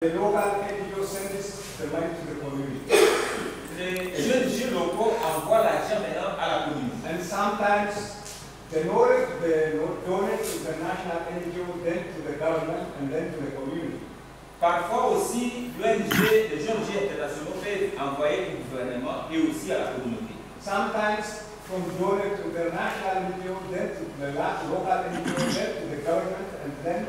The local NGO sends the money to the community. Les jeunes locaux envoient l'argent maintenant à la commune. And sometimes the donate to the national NGO, then to the government, and then to the community. Parfois aussi, les jeunes internationaux peuvent envoyer au gouvernement et aussi à la communauté. Sometimes from donate to the national NGO, then to the local NGO, then to the government, and then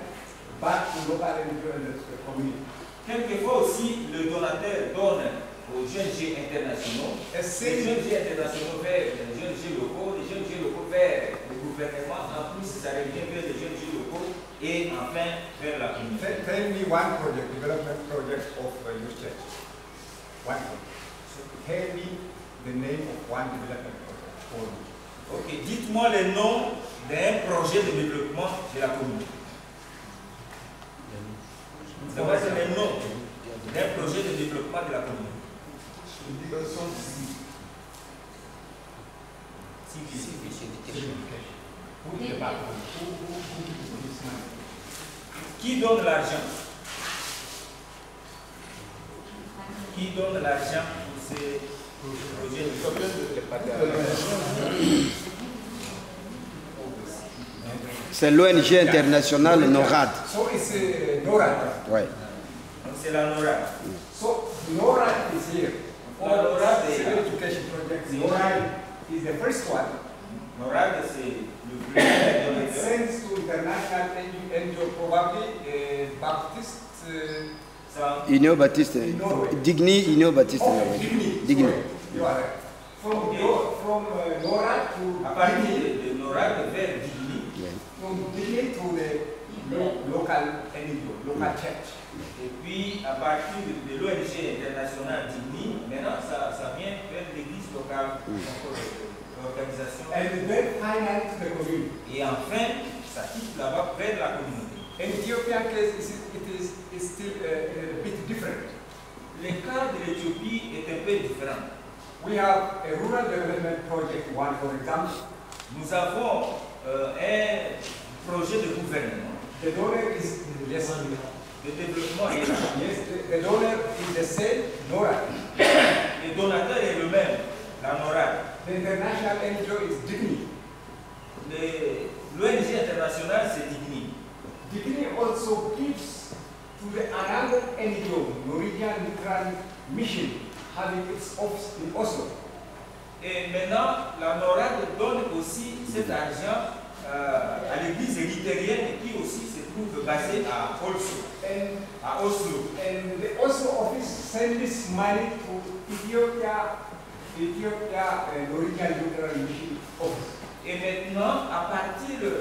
back to local NGO and to the community. Quelquefois aussi, le donateur donne aux jeunes internationaux, les jeunes internationaux vers les jeunes locaux, les jeunes locaux vers le gouvernement, en plus ça revient vers les jeunes locaux et enfin vers la communauté. Tell me one project, development project of your church. One project. So tell me the name of one development project for you. Ok, dites-moi le nom d'un projet de développement de la commune. Ça va être le nom d'un projet de développement de la commune. Qui donne l'argent? Qui donne l'argent pour ces projets de développement? C'est l'ONG internationale NORAD. So it's NORAD. Ouais. C'est la NORAD. So NORAD is here. La NORAD est Civil education project. NORAD is the first one. NORAD c'est le premier. It sends to international NGO, probably Baptist. Union Baptiste. Digni Union Baptiste. Digni. You are right. From NORAD to à partir de NORAD vers Digni. From Digni to the local NGO, local church. Et puis à partir de l'ONG internationale Digni, maintenant ça vient vers l'église locale, l'organisation. And then finally to the community. Et enfin, ça quitte là-bas vers la communauté. In Ethiopian case, it is still a bit different. Le cas de l'Éthiopie est un peu différent. We have a rural development project one, for example. Nous avons un projet de gouvernement. The donor is less. Le développement est là. Yes, the donor is the same, NORAD. Le donateur est le même, la NORAD. The international NGO is Digni. L'ONG internationale, c'est Digni. Digni also gives to the another NGO, Norwegian Lutheran Mission, having its office in Oslo. Et maintenant, la NORAD donne aussi cet argent à l'église luthérienne qui aussi se trouve basée à Oslo. And the Oslo office sends this money to Ethiopia Norwegian Lutheran Mission office. Et maintenant, à partir de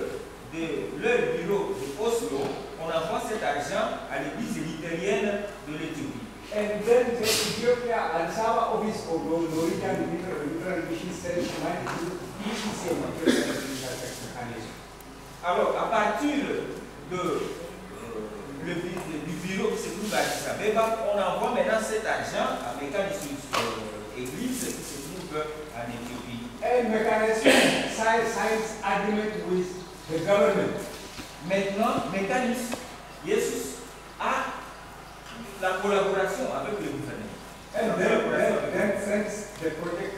leur bureau de Oslo, on envoie cet argent à l'église luthérienne de l'Éthiopie. And then the Ethiopia and Saba office of Norwegian Lutheran Mission sends money to ECC. Alors, à partir du bureau qui se trouve à Addis Abeba, on envoie maintenant cet argent à Mécanisme Église qui se trouve en Éthiopie. And Mécanisme signs agreement with the government. Maintenant, Mécanisme, Jesus, a la collaboration avec le gouvernement. And then sends the project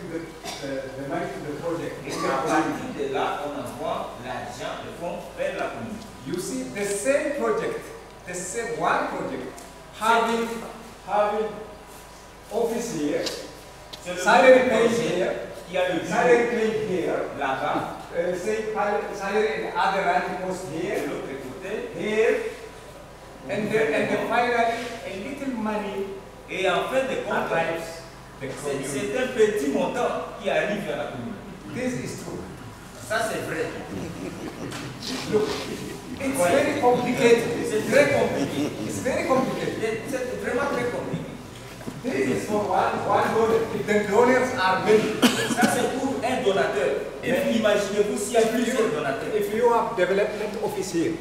the money to the project. Et à partir de là, on envoie l'argent, le fonds vers la communauté. You see, the same project, the same one project, having office here, salary paid here, salary paid here, là-bas, salary and other articles here, de l'autre côté, here, and then finally a little money. Et en fin de compte, c'est un petit montant qui arrive à la communauté. This is true. Ça c'est vrai. Look, it's very complicated. C'est très compliqué. It's very complicated. C'est vraiment très compliqué. This is for one donor. If the donors are many. Ça c'est pour un donateur. Et imaginez-vous s'il y a plusieurs donateurs. If you have development office here,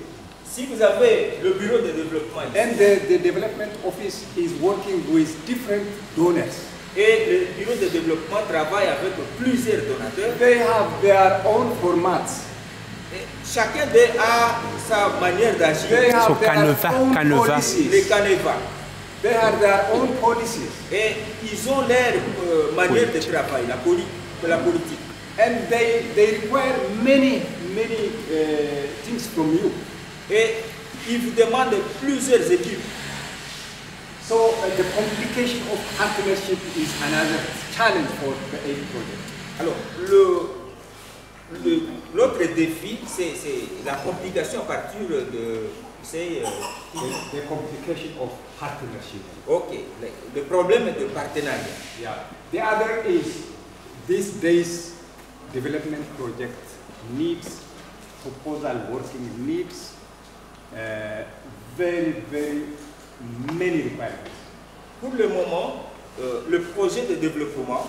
si vous avez le bureau de développement ici, then the development office is working with different donors. Et le bureau de développement travaille avec plusieurs donateurs. They have their own formats. Et chacun d'eux a sa manière d'agir. They have So their Caneva, own Caneva. policies. Les Caneva. They have their own policies. Et ils ont leur manière de travailler, la politique. And they require many things from you. Et ils vous demandent plusieurs équipes. So the complication of partnership is another challenge for the aid project. Alors, l'autre défi, c'est la complication à partir de... The complication of partnership. Ok, le problème de partenariat. Yeah. The other is, these days, development project needs proposal working, needs very many requirements. Pour le moment, le projet de développement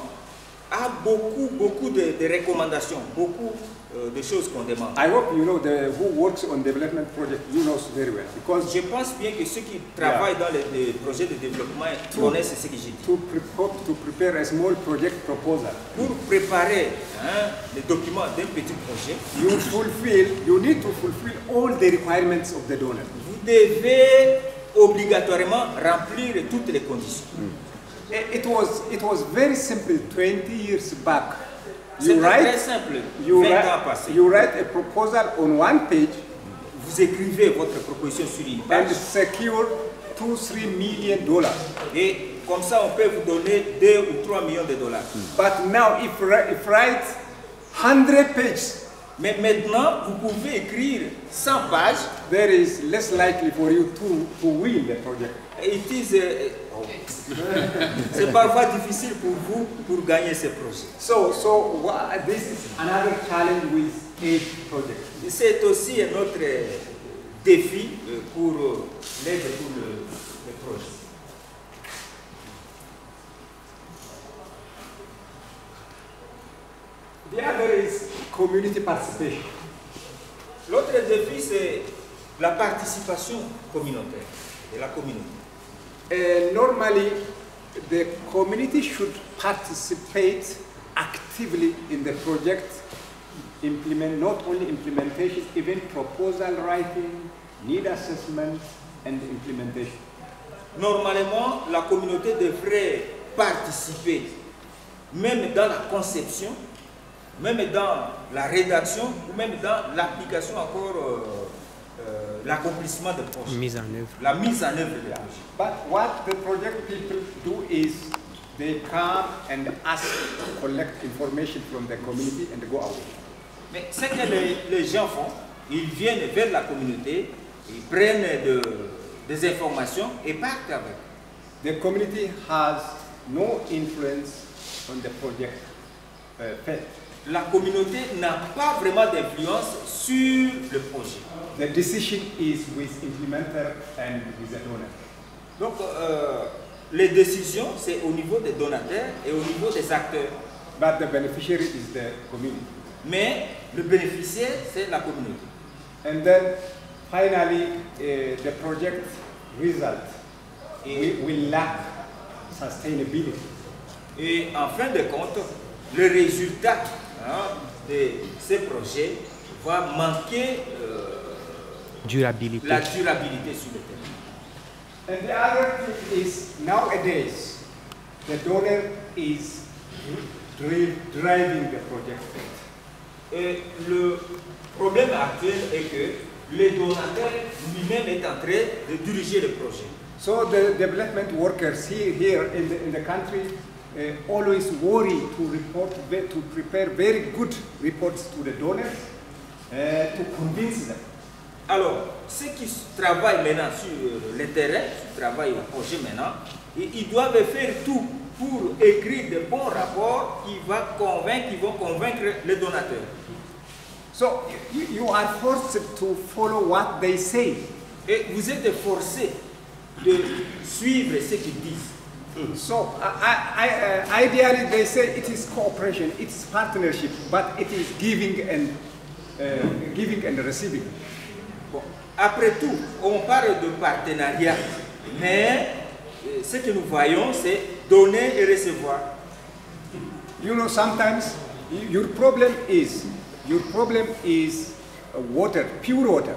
a beaucoup de recommandations, beaucoup de choses qu'on demande. I hope you know who works on development project, you know very well. Because Je pense bien que ceux qui travaillent dans les projets de développement connaissent ce que j'ai dit. to prepare a small project proposal, Pour préparer les documents d'un petit projet, you need to fulfill all the requirements of the donor. vous devez obligatoirement remplir toutes les conditions. It was very simple 20 years back. C'est très simple. 20 ans passés. You write a proposal on one page Vous écrivez votre proposition sur une and page secure $2-3 million. et comme ça on peut vous donner 2 ou 3 millions de dollars. But now if write 100 pages, Mais maintenant, vous pouvez écrire 100 pages. there is less likely for you to win the project. C'est parfois difficile pour vous pour gagner ces projets. This is another challenge with aid project. C'est aussi un autre défi pour l'aide pour le projet. The other is community participation. L'autre défi, c'est la participation communautaire de la communauté. Normally, the community should participate actively in the project, not only implementation, even proposal writing, need assessment, and implementation. Normalement, la communauté devrait participer, même dans la conception, même dans la rédaction, ou même dans l'application encore, l'accomplissement de projet. La mise en œuvre de projet. But what the project people do is they come and ask to collect information from the community and go away. Mais ce que les gens font, ils viennent vers la communauté, ils prennent des informations et partent avec. The community has no influence on the project fate. La communauté n'a pas vraiment d'influence sur le projet. The decision is with implementer and with the donor. Donc, les décisions, c'est au niveau des donateurs et au niveau des acteurs. But the beneficiary is the community. Mais le bénéficiaire, c'est la communauté. And then, finally, the project result will lack sustainability. Et en fin de compte, le résultat de ces projets va manquer la durabilité sur le terrain. And the other thing is, nowadays, the donor is driving the project. Et le problème actuel est que le donateur lui-même est en train de diriger le projet. So the development workers here in the country always worry to prepare very good reports to the donors to convince them. Alors, ceux qui travaillent maintenant sur le terrain, qui travaillent au projet maintenant, ils doivent faire tout pour écrire de bons rapports qui vont convaincre les donateurs. So you are forced to follow what they say. Et vous êtes forcés de suivre ce qu'ils disent. So ideally they say it is cooperation, it is partnership, but it is giving and receiving. Bon, après tout, on parle de partenariat, mais ce que nous voyons, c'est donner et recevoir. You know, sometimes your problem is water, pure water.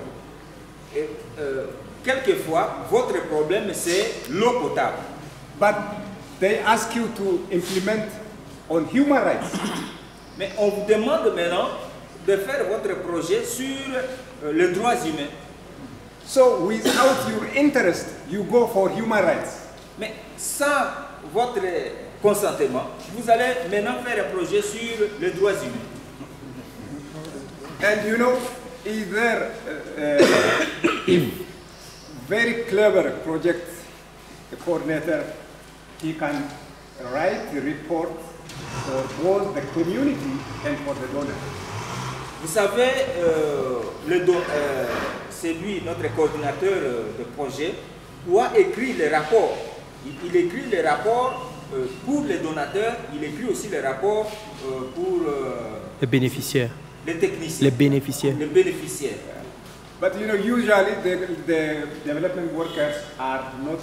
quelquefois, votre problème, c'est l'eau potable. But they ask you to implement on human rights. Mais on vous demande maintenant de faire votre projet sur les droits humains. So without your interest, you go for human rights. Mais sans votre consentement, vous allez maintenant faire un projet sur les droits humains. And you know, either very clever project coordinator, he can write a report for both the community and for the donor. Vous savez, c'est lui, notre coordinateur de projet, doit écrire les rapports. Il écrit les rapports pour les donateurs, il écrit aussi les rapports pour les bénéficiaires. Les techniciens. Les bénéficiaires. Les bénéficiaires. But you know, usually the development workers are not,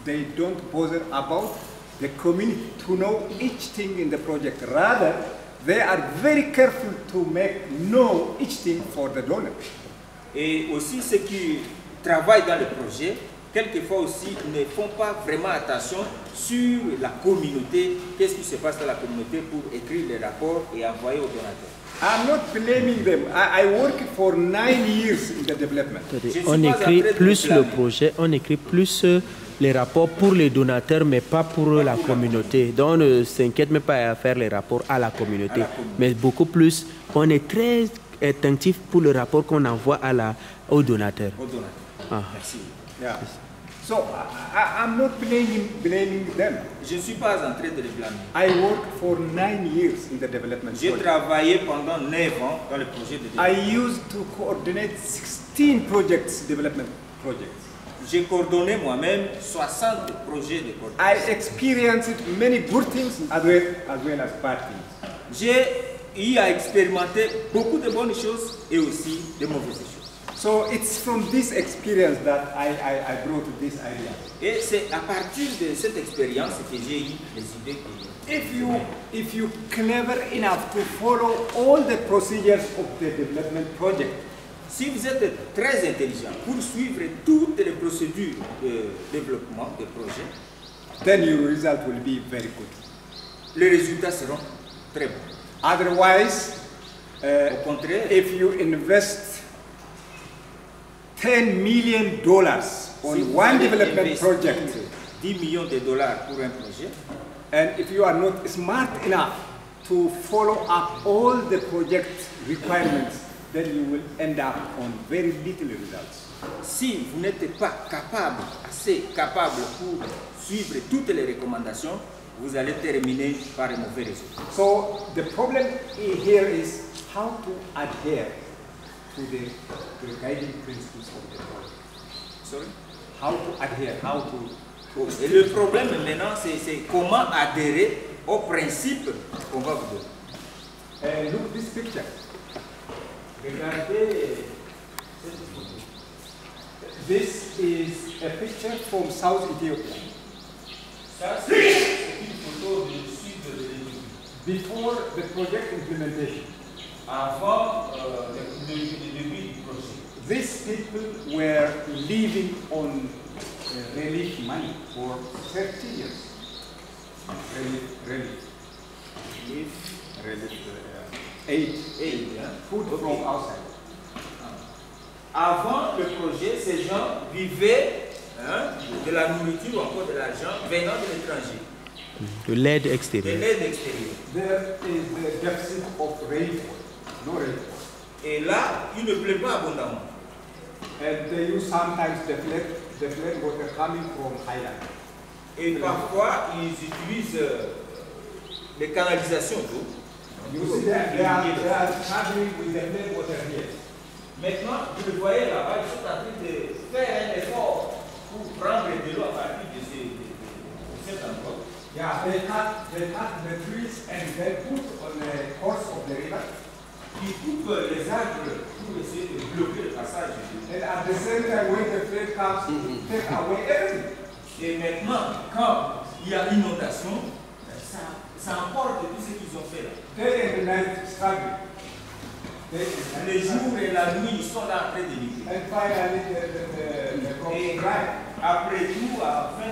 they don't bother about the community to know each thing in the project. Rather, they are very careful to make know each thing for the donor. Et aussi ceux qui travaillent dans le projet, quelquefois aussi ne font pas vraiment attention sur la communauté, qu'est-ce qui se passe dans la communauté pour écrire les rapports et envoyer aux donateurs. I'm not blaming them. I worked for 9 years in the development. On écrit plus le projet, on écrit plus les rapports pour les donateurs, mais pas pour la communauté. Donc on ne s'inquiète même pas à faire les rapports à la communauté, mais beaucoup plus, on est très attentif pour le rapport qu'on envoie aux donateurs. Aux donateurs. Ah. Merci. Yeah. So I'm not blaming them. Je ne suis pas en train de les blâmer. I worked for 9 years in the development. J'ai travaillé pendant 9 ans dans le projet de développement. I used to coordinate 16 development projects. J'ai coordonné moi-même 60 projets de coordination. I experienced many good things as well as bad things. J'ai eu à expérimenter beaucoup de bonnes choses et aussi de mauvaises choses. So it's from this experience that I brought this idea. Et c'est à partir de cette expérience que j'ai eu les idées que If you clever enough to follow all the procedures of the development project, si vous êtes très intelligent pour suivre toutes les procédures de développement des projets, then your result will be very good. Les résultats seront très bons. Otherwise, au contraire, if you invest $10 million on one development project, 10 millions de dollars pour un projet, and if you are not smart enough to follow up all the project requirements, then you will end up on very little results. Si vous n'êtes pas capable, assez capable pour suivre toutes les recommandations, vous allez terminer par un mauvais résultat. So the problem here is how to adhere to the guiding principles of the project. Sorry? How to adhere, how to... Et le problème maintenant, c'est comment adhérer aux principes qu'on va vous donner. Look this picture. Regardez cette photo. This is a picture from South Ethiopia. Ça, c'est une photo du sud de l'Éthiopie. Before the project implementation. Avant le début du projet. These people were living on relief money for 30 years. Aid, food from outside. Avant le projet, ces gens vivaient de la nourriture ou encore de l'argent venant de l'étranger. De l'aide extérieure. De l'aide extérieure. There is the deficit of rainfall. No rainfall. Et là, il ne pleut pas abondamment. And they use sometimes the flood water coming from highland. Et parfois, ils utilisent les canalisations d'eau. You see that they are traveling with the flood water here. Maintenant, vous le voyez là-bas, ils sont en train de faire un effort pour prendre de l'eau à partir de cet endroit. Yeah, they cut the trees and then put on the course of the river. Ils coupent les arbres pour essayer de bloquer le passage. And at the same time, when the flood comes, take away everything. Et maintenant, quand il y a inondation, ça emporte tout ce qu'ils ont fait là. Day and night struggling. Le jour et la nuit, ils sont là en train de lutter. And finally, Et après tout, à la fin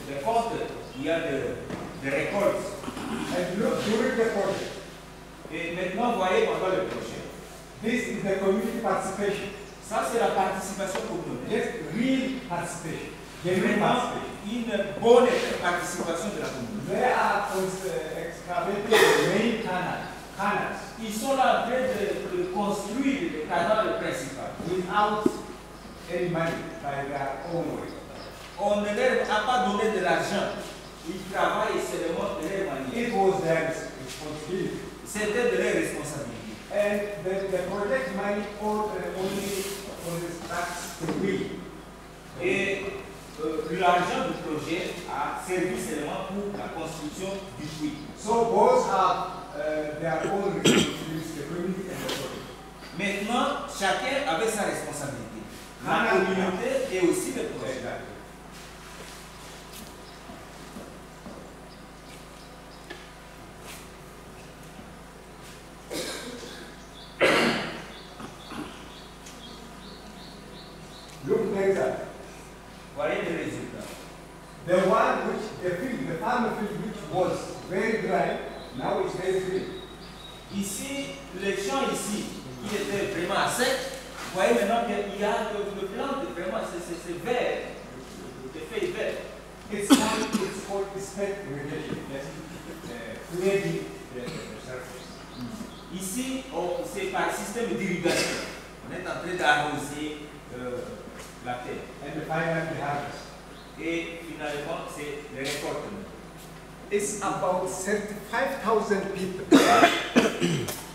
de compte, il y a des récoltes. And look, during the project, Et maintenant, voyez pendant le projet. this is the community participation. Ça, c'est la participation communautaire. Yes, real participation. Genuine Vraiment, participation. une bonne participation de la communauté. They are excavating the main canals Ils sont là en train de construire le canal principal. without any money by their own way. On ne leur a pas donné de l'argent. Ils travaillent seulement de leur manière. It was their responsibility. C'était de leur responsabilité. And the project money only starts to be. Et l'argent du projet a servi seulement pour la construction du puits. So both have their own responsibilities, the community and the project. Maintenant, chacun avait sa responsabilité. La communauté et aussi le projet. Exactly. Look there is that. Voyez les résultats. The one which the farmer field which was very dry, now it's very green. Ici, les champs ici, qui étaient vraiment à sec, vous voyez maintenant qu'il y a le plant vraiment, c'est vert, des feuilles vertes. It's called spec irrigation. Yes. Clearing the surface. Ici, c'est par système d'irrigation. On est en train d'arroser la terre. And finally the harvest. Et finalement, c'est le récoltement. It's about 35,000 people.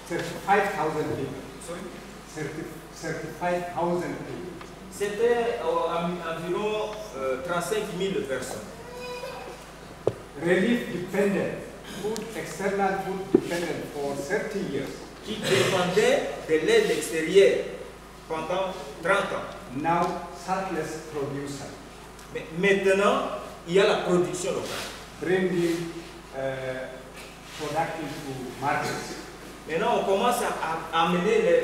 35,000 people. Sorry? 35,000 people. C'était environ 35 000 personnes. Relief dependent, food, external food dependent for 30 years. Qui dépendaient de l'aide extérieure pendant 30 ans. Now, surplus producer. Mais maintenant, il y a la production locale. Bringing production to markets. Maintenant, on commence à amener les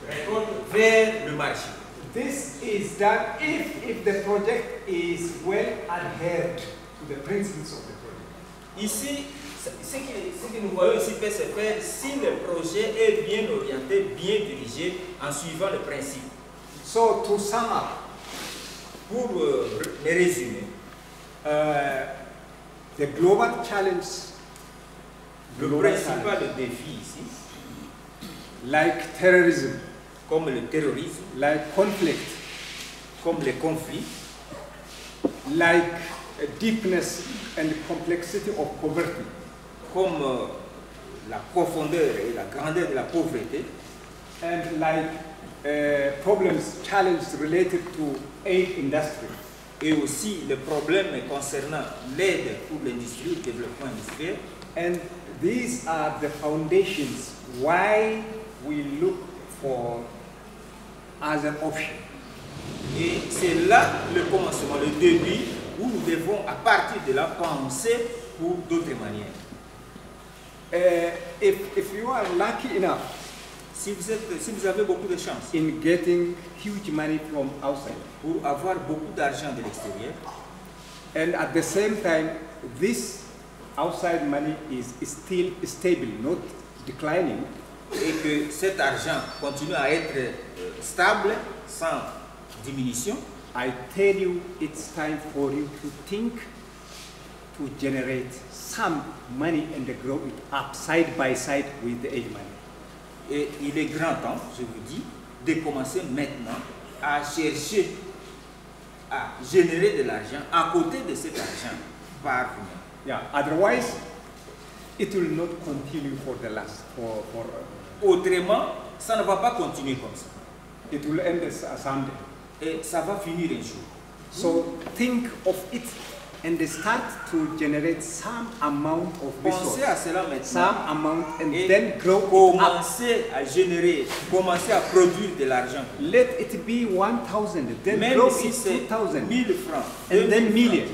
récoltes vers le marché. This is done if the project is well adhered to the principles of the project. Ici, ce que nous voyons ici peut se faire si le projet est bien orienté, bien dirigé, en suivant le principe. So to sum up, pour les résumer, the global challenge, le principal défi ici, like terrorism, comme le terrorisme, like conflict, comme les conflits, like deepness and complexity of poverty, comme la profondeur et la grandeur de la pauvreté, and like problems, challenges related to aid industry. Et aussi les problèmes concernant l'aide pour l'industrie, le développement industriel. And these are the foundations why we look for other options. Et c'est là le commencement, le début, où nous devons, à partir de là, penser pour d'autres manières. If you are lucky enough, si vous avez beaucoup de chance in getting huge money from outside, pour avoir beaucoup d'argent de l'extérieur, and at the same time, this outside money is still stable, not declining, et que cet argent continue à être stable, sans diminution, I tell you, it's time for you to think to generate some money and grow it up side by side with the aid money. Et il est grand temps, je vous dis, de commencer maintenant à chercher à générer de l'argent à côté de cet argent par vous-même. Yeah. Otherwise, it will not continue for the last. Autrement, ça ne va pas continuer comme ça. It will end someday. Et ça va finir un jour. So think of it and start to generate some amount of Pensez à cela maintenant. some amount and Et then grow it up. commencez à générer, commencez à produire de l'argent. Let it be 1,000, then Même grow si it c'est 2,000, 1000 francs, and 2000 then francs, million.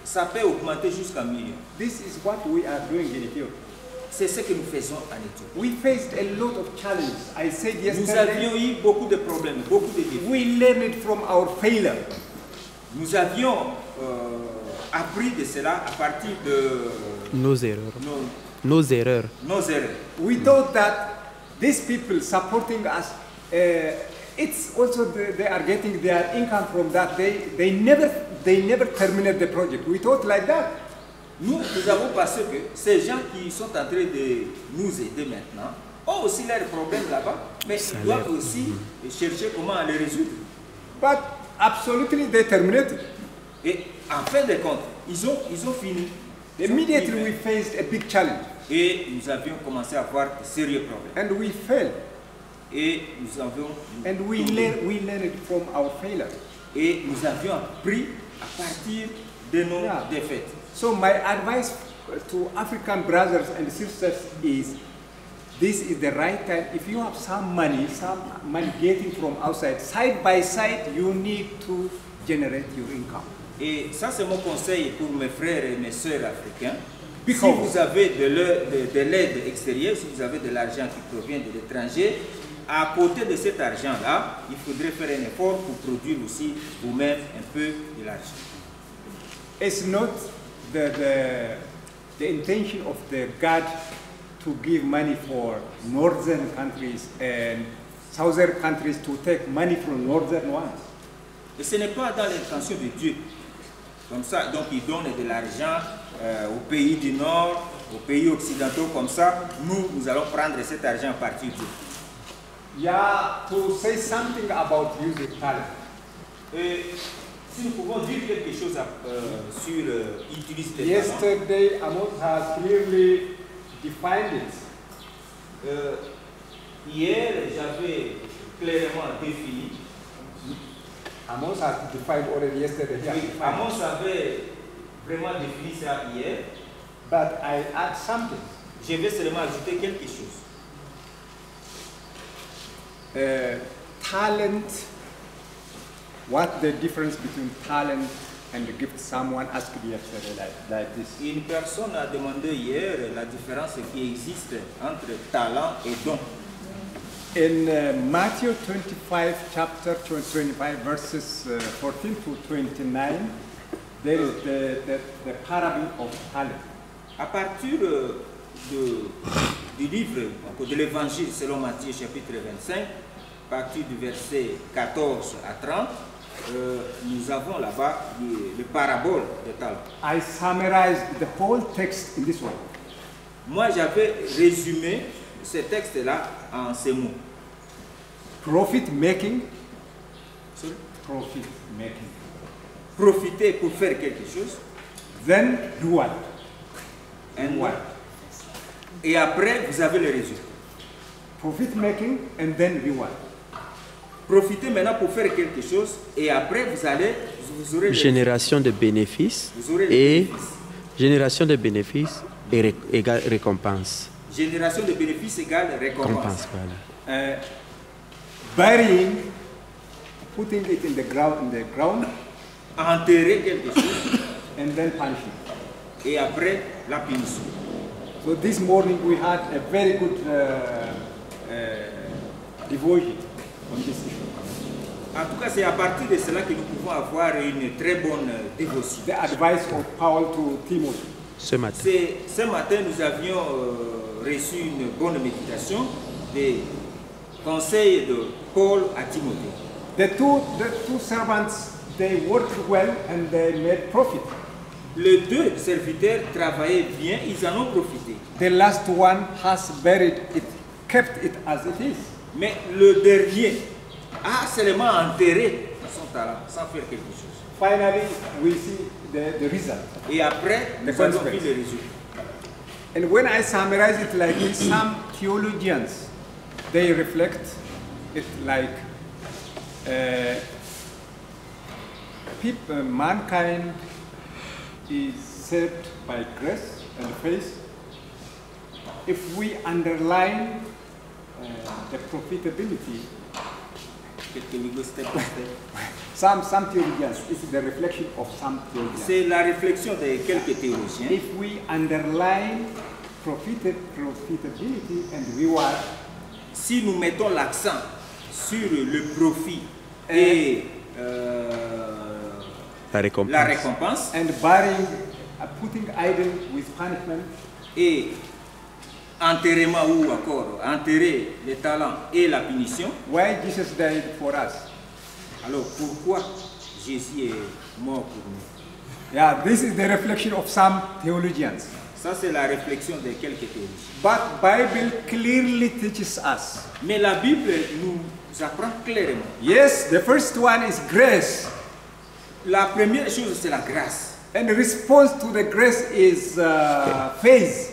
ça peut augmenter jusqu'à million. This is what we are doing in Ethiopia. c'est ce que nous faisons en Éthiopie. We faced a lot of challenges. I said Nous yesterday, avions eu beaucoup de problèmes, beaucoup de défis. we learned from our failure. Nous avions appris de cela à partir de Nos erreurs. nos erreurs. erreurs. We thought that these people supporting us, it's also they are getting their income from that. They never terminate the project. We thought like that. Nous avons pensé que ces gens qui sont en train de nous aider maintenant ont aussi leurs problèmes là-bas, mais ils doivent aussi chercher comment les résoudre. But absolutely they terminated. Et en fin de compte, ils ont fini. Immediately we faced a big challenge. Et nous avions commencé à avoir de sérieux problèmes. And we failed. Et nous avions And we learned from our failure. Et nous avions appris à partir de nos défaites. So my advice to African brothers and sisters is, this is the right time. If you have some money getting from outside, side by side, you need to generate your income. Et ça, c'est mon conseil pour mes frères et mes sœurs africains. Because si vous avez de l'aide extérieure, si vous avez de l'argent qui provient de l'étranger, à côté de cet argent-là, il faudrait faire un effort pour produire aussi vous-même un peu de l'argent. It's not the intention of the God to give money for northern countries and southern countries to take money from northern ones. Et ce n'est pas dans l'intention de Dieu. Comme ça, donc il donne de l'argent aux pays du Nord, aux pays occidentaux, comme ça, nous allons prendre cet argent à partir d'eux. Yeah, to say something about music talent. Et si nous pouvons dire quelque chose sur utiliser les talents. Yesterday, Amos has clearly defined it. Hier, j'avais clairement défini. Amos has defined already yesterday. Oui, Amos avait vraiment défini ça hier. But I add something. Je vais seulement ajouter quelque chose. Talent. What the difference between talent and the gift? Someone asked yesterday like this. Une personne a demandé hier la différence qui existe entre talent et don. In Matthew 25, chapter 25, verses 14 to 29, there is the parable of talent. À partir du livre de l'Évangile selon Matthieu chapitre 25, à partir du verset 14 à 30, nous avons là-bas le parabole des talents. I summarized the whole text in this way. Moi, j'avais résumé ce texte-là en ces mots. Profit making. Sorry? Profit making. Profiter pour faire quelque chose. Then reward. Et après, vous avez le résultat. Profit making and then reward. Profitez maintenant pour faire quelque chose et après, vous aurez génération de bénéfices et génération de bénéfices égale récompense. Génération de bénéfices égale récompense. Voilà. Burying, putting it in the ground, enterrer quelque chose, and then punishing. Et après la punition. So this morning we had a very good devotion on this issue. En tout cas, c'est à partir de cela que nous pouvons avoir une très bonne dévotion. The advice of Paul to Timothy. Ce matin. Ce matin, nous avions reçu une bonne méditation des conseils de Paul à Timothée. The two servants, they worked well and they made profit. Les deux serviteurs travaillaient bien, ils en ont profité. The last one has buried it, kept it as it is. Mais le dernier a seulement enterré son talent sans faire quelque chose. Finally, we see the result. Et après, nous avons vu le résultat. And when I summarize it like this, some theologians, they reflect it like mankind is saved by grace and faith. If we underline the profitability, some theologians, it's the reflection of some theologians. C'est la réflexion de quelques théologiens. If we underline profitability and reward, si nous mettons l'accent sur le profit et la récompense, and barring putting idle with punishment, et enterrement ou encore enterrer les talents et la punition, why Jesus died for us? alors pourquoi Jésus est mort pour nous? Yeah, this is the reflection of some theologians. Ça c'est la réflexion de quelques théologiens. But Bible clearly teaches us. Mais la Bible nous apprend clairement. Yes, the first one is grace. La première chose c'est la grâce. And the response to the grace is faith.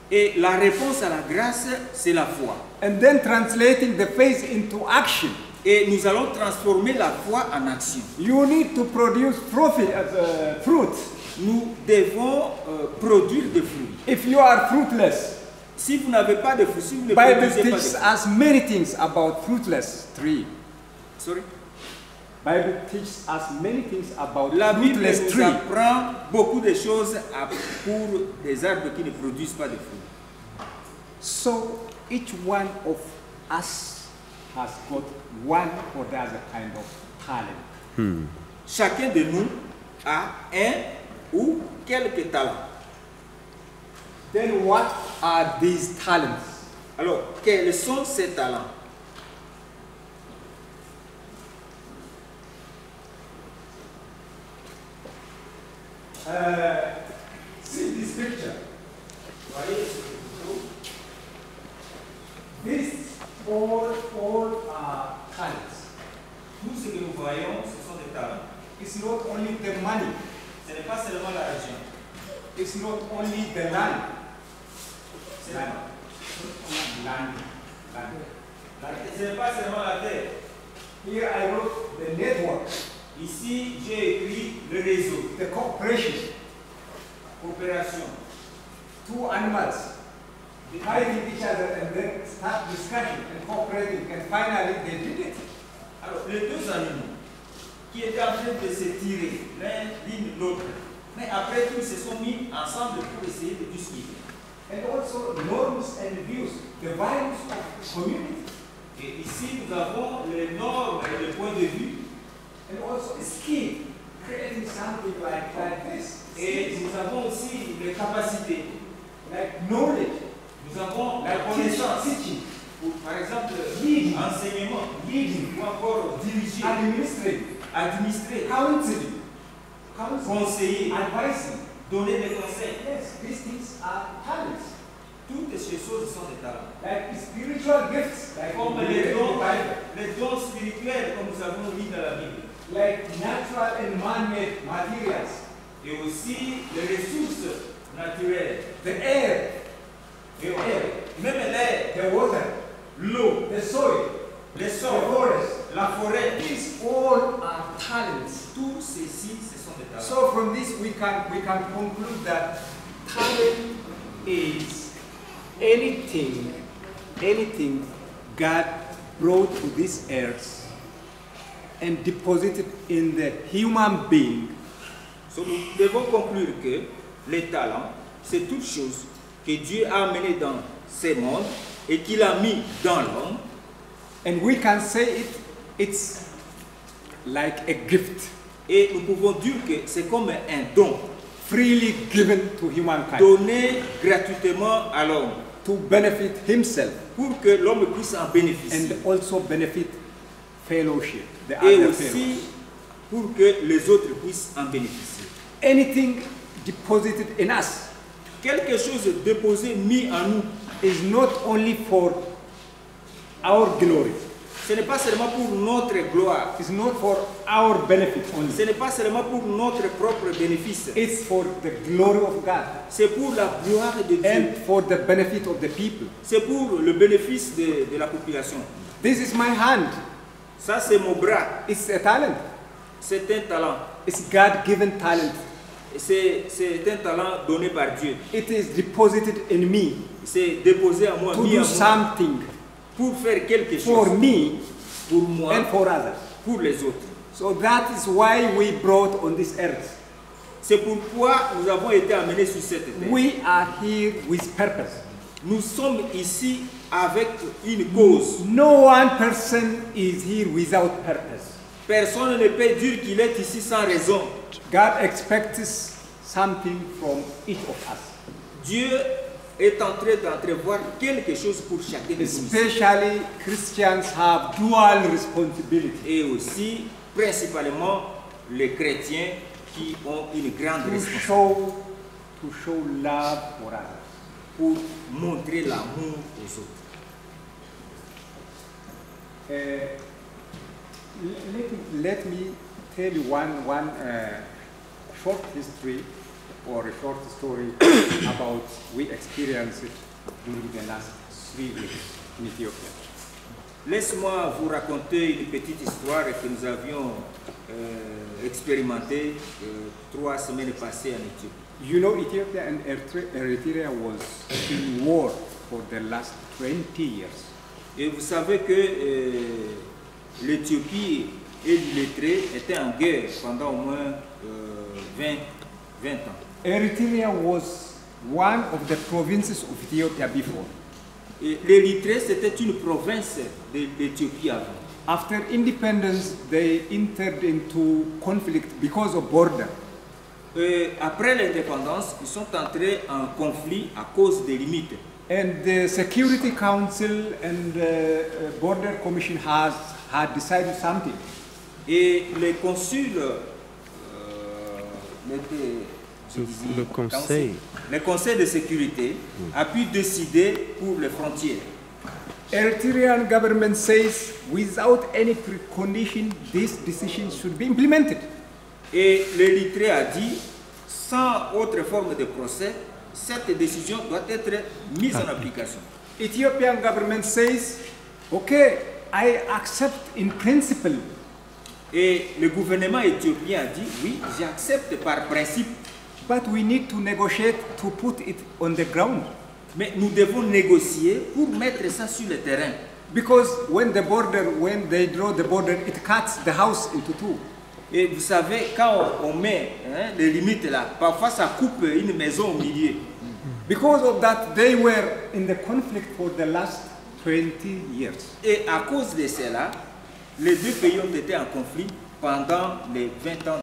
Et la réponse à la grâce c'est la foi. And then translating the faith into action. Et nous allons transformer la foi en action. You need to produce fruit. Nous devons produire des fruits. If you are fruitless, si vous n'avez pas de fruits, si vous ne Bible produisez pas de teaches fruits. us many things about fruitless tree. Sorry? Bible teaches us many things about La Bible fruitless nous tree. apprend beaucoup de choses pour des arbres qui ne produisent pas de fruits. So each one of us has got one or the other kind of talent. Chacun de nous a un ou quelques talents. Then what are these talents? Alors, quels sont ces talents? See this picture. Voyez ce photo. These all are talents. Tout ce que nous voyons, ce sont des talents. It's not only the money. Ce n'est pas seulement l'argent. It's not only the land. Ce Land. n'est Land. ce n'est pas seulement la terre. Here I wrote the network, Ici, j'ai écrit le réseau, the cooperation, coopération. two animals fighting each other and then start discussion and cooperating and finally they did it. Alors, les deux animaux qui étaient en train de se tirer l'un l'autre, mais après tout, ils se sont mis ensemble pour essayer de discuter. And also norms and views, the values of community, Et ici, nous avons les normes et les points de vue. and also skill, creating something like this. Et nous avons aussi les capacités. Like knowledge, Nous avons la like connaissance. teaching, Pour, par exemple, Leading. enseignement, leading, ou encore diriger, administrating, administrer, counseling, conseiller, advising. donner des conseils. Yes, these things are talents. Toutes ces choses sont des talents. Like spiritual gifts, like Comme we read in the Bible, les dons spirituels, comme nous avons lu dans la Bible. like natural and man-made materials, Et aussi les ressources naturelles. the air, Et même l'air, the water, l'eau, the soil, les the sols, forest. la forêt. These all are talents. Tout ceci, ce sont des talents. So from this we can conclude that talent is anything God brought to this earth and deposited in the human being. So, nous devons conclure que les talents, c'est toute chose que Dieu a amené dans ce monde et qu'il a mis dans l'homme. And we can say it's like a gift, Et nous pouvons dire que c'est comme un don freely given to humankind donné gratuitement à l'homme to benefit himself pour que l'homme puisse en bénéficier. and also benefit fellowship, the Et other aussi fellows. pour que les autres puissent en bénéficier. Anything deposited in us Quelque chose déposé, mis en nous, is not only for our glory, ce n'est pas seulement pour notre gloire, it's not for our benefit only, ce n'est pas seulement pour notre propre bénéfice, it's for the glory of God c'est pour la gloire de Dieu, and for the benefit of the people. c'est pour le bénéfice de la population. This is my hand, Ça, c'est mon bras, it's a talent, c'est un talent. it's God-given talent. C'est un talent donné par Dieu. It is deposited in me C'est déposé à moi, to mis do à moi, something pour faire quelque for chose me pour moi, and for others. pour les autres. So that is why we brought on this earth. C'est pourquoi nous avons été amenés sur cette terre. We are here with purpose. Nous sommes ici avec une cause. No one person is here without purpose. Personne ne peut dire qu'il est ici sans raison. God expects something from each of us. Dieu est en train d'entrevoir quelque chose pour chacun de nous. Especially Christians have dual responsibility. Et aussi, principalement, les chrétiens qui ont une grande responsabilité To show love for others. Pour montrer l'amour aux autres. Let me tell you one short history or a short story about we experienced it during the last 3 weeks in Ethiopia. Laisse-moi vous raconter une petite histoire que nous avions expérimentée 3 semaines passées en Éthiopie. You know, Ethiopia and Eritrea was in war for the last 20 years. Et vous savez que l'Éthiopie et l'Érythrée étaient en guerre pendant au moins 20 ans. Eritrea was one of the provinces of Ethiopia before. L'Érythrée, c'était une province de l'Éthiopie avant. After independence, they entered into conflict because of border. Après l'indépendance, ils sont entrés en conflit à cause des limites. And the Security Council and the Border Commission had decided something. Et les consuls, le conseil de sécurité a pu décider pour les frontières. Eritrean government says without any precondition this decision should be implemented. Et l'Érythrée a dit, sans autre forme de procès, cette décision doit être mise en application. Ethiopian government says, okay, I accept in principle. Et le gouvernement éthiopien a dit, oui, j'accepte par principe. But we need to negotiate to put it on the ground. Mais nous devons négocier pour mettre ça sur le terrain. Because when they draw the border, it cuts the house into two. Et vous savez, quand on met les limites là, parfois ça coupe une maison au milieu. Because of that, they were in the conflict for the last 20 years. Et à cause de cela, les deux pays ont été en conflit pendant les 20 ans.